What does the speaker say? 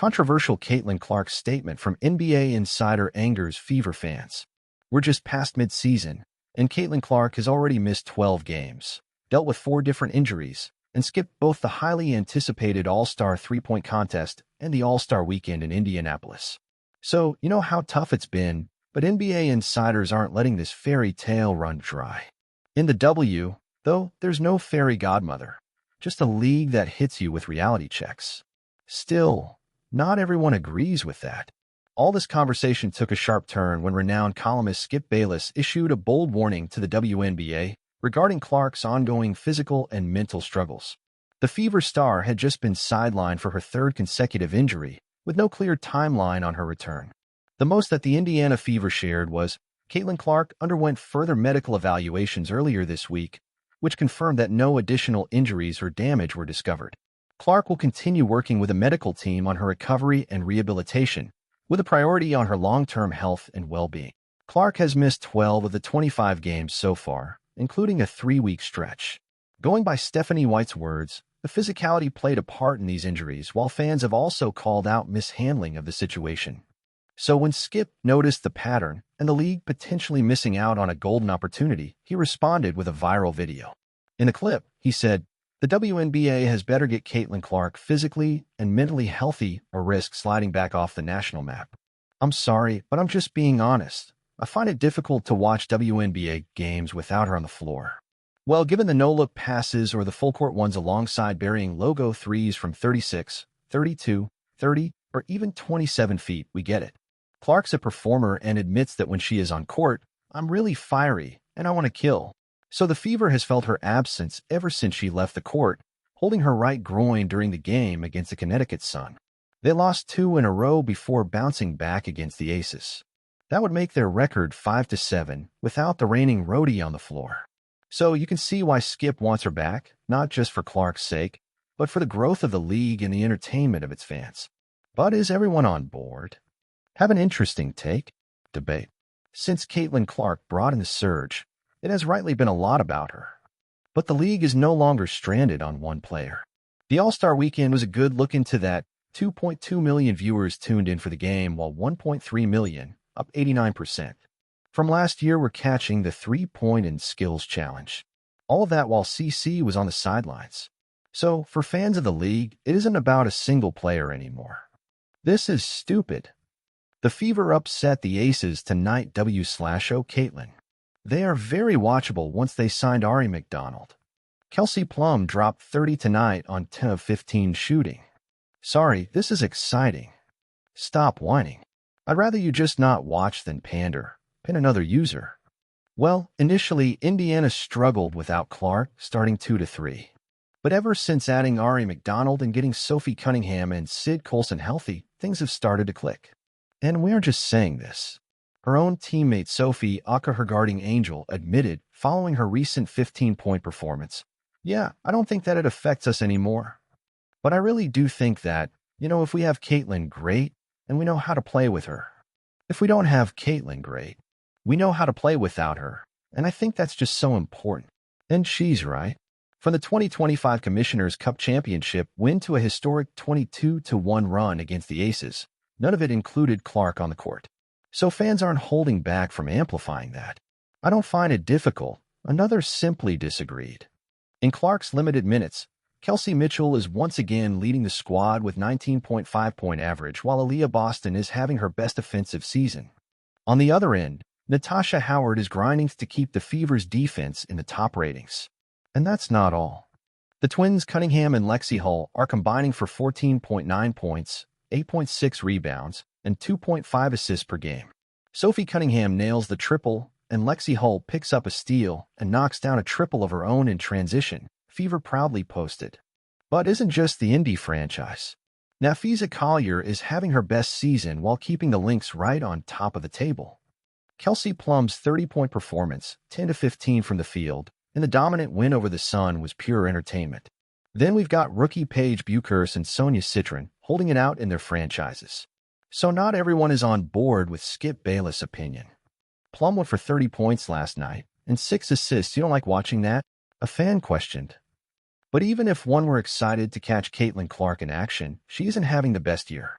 Controversial Caitlin Clark's statement from NBA insider angers Fever fans. We're just past mid-season, and Caitlin Clark has already missed 12 games, dealt with 4 different injuries, and skipped both the highly anticipated All-Star three-point contest and the All-Star weekend in Indianapolis. So, you know how tough it's been, but NBA insiders aren't letting this fairy tale run dry. In the W, though, there's no fairy godmother, just a league that hits you with reality checks. Still, not everyone agrees with that. All this conversation took a sharp turn when renowned columnist Bayless issued a bold warning to the WNBA regarding Clark's ongoing physical and mental struggles. The Fever star had just been sidelined for her 3rd consecutive injury, with no clear timeline on her return. The most that the Indiana Fever shared was Caitlin Clark underwent further medical evaluations earlier this week, which confirmed that no additional injuries or damage were discovered. Clark will continue working with a medical team on her recovery and rehabilitation, with a priority on her long-term health and well-being. Clark has missed 12 of the 25 games so far, including a 3-week stretch. Going by Stephanie White's words, the physicality played a part in these injuries, while fans have also called out mishandling of the situation. So when Skip noticed the pattern and the league potentially missing out on a golden opportunity, he responded with a viral video. In the clip, he said, "The WNBA has better get Caitlin Clark physically and mentally healthy or risk sliding back off the national map. I'm sorry, but I'm just being honest. I find it difficult to watch WNBA games without her on the floor." Well, given the no-look passes or the full-court ones alongside burying logo threes from 36, 32, 30, or even 27 feet, we get it. Clark's a performer and admits that when she is on court, "I'm really fiery and I want to kill." So the Fever has felt her absence ever since she left the court, holding her right groin during the game against the Connecticut Sun. They lost 2 in a row before bouncing back against the Aces. That would make their record 5-7 without the reigning roadie on the floor. So you can see why Skip wants her back, not just for Clark's sake, but for the growth of the league and the entertainment of its fans. But is everyone on board? Have an interesting take? Debate. Since Caitlin Clark brought in the surge, it has rightly been a lot about her. But the league is no longer stranded on one player. The All-Star weekend was a good look into that. 2.2 million viewers tuned in for the game, while 1.3 million, up 89%. From last year, we're catching the 3-point and skills challenge. All of that while CC was on the sidelines. So, for fans of the league, it isn't about a single player anymore. This is stupid. The Fever upset the Aces tonight. W/O Caitlin. They are very watchable once they signed Ari McDonald. Kelsey Plum dropped 30 tonight on 10 of 15 shooting. Sorry, this is exciting. Stop whining. I'd rather you just not watch than pander. Pin another user. Well, initially, Indiana struggled without Clark, starting 2-3. But ever since adding Ari McDonald and getting Sophie Cunningham and Sid Colson healthy, things have started to click. And we aren't just saying this. Her own teammate Sophie, her guarding angel, admitted, following her recent 15-point performance, "Yeah, I don't think that it affects us anymore. But I really do think that, if we have Caitlin, great, and we know how to play with her. If we don't have Caitlin, great, we know how to play without her, and I think that's just so important." And she's right. From the 2025 Commissioner's Cup Championship win to a historic 22-1 run against the Aces, none of it included Clark on the court. So fans aren't holding back from amplifying that. I don't find it difficult. Another simply disagreed. In Clark's limited minutes, Kelsey Mitchell is once again leading the squad with 19.5-point average, while Aaliyah Boston is having her best offensive season. On the other end, Natasha Howard is grinding to keep the Fever's defense in the top ratings. And that's not all. The twins Cunningham and Lexi Hull are combining for 14.9 points, 8.6 rebounds, and 2.5 assists per game. Sophie Cunningham nails the triple, and Lexi Hull picks up a steal and knocks down a triple of her own in transition, Fever proudly posted. But isn't just the Indy franchise. Nafisa Collier is having her best season while keeping the Lynx right on top of the table. Kelsey Plum's 30-point performance, 10-15 from the field, and the dominant win over the Sun was pure entertainment. Then we've got rookie Paige Buchurst and Sonia Citron holding it out in their franchises. So not everyone is on board with Skip Bayless' opinion. Plum went for 30 points last night and 6 assists. You don't like watching that? A fan questioned. But even if one were excited to catch Caitlin Clark in action, she isn't having the best year.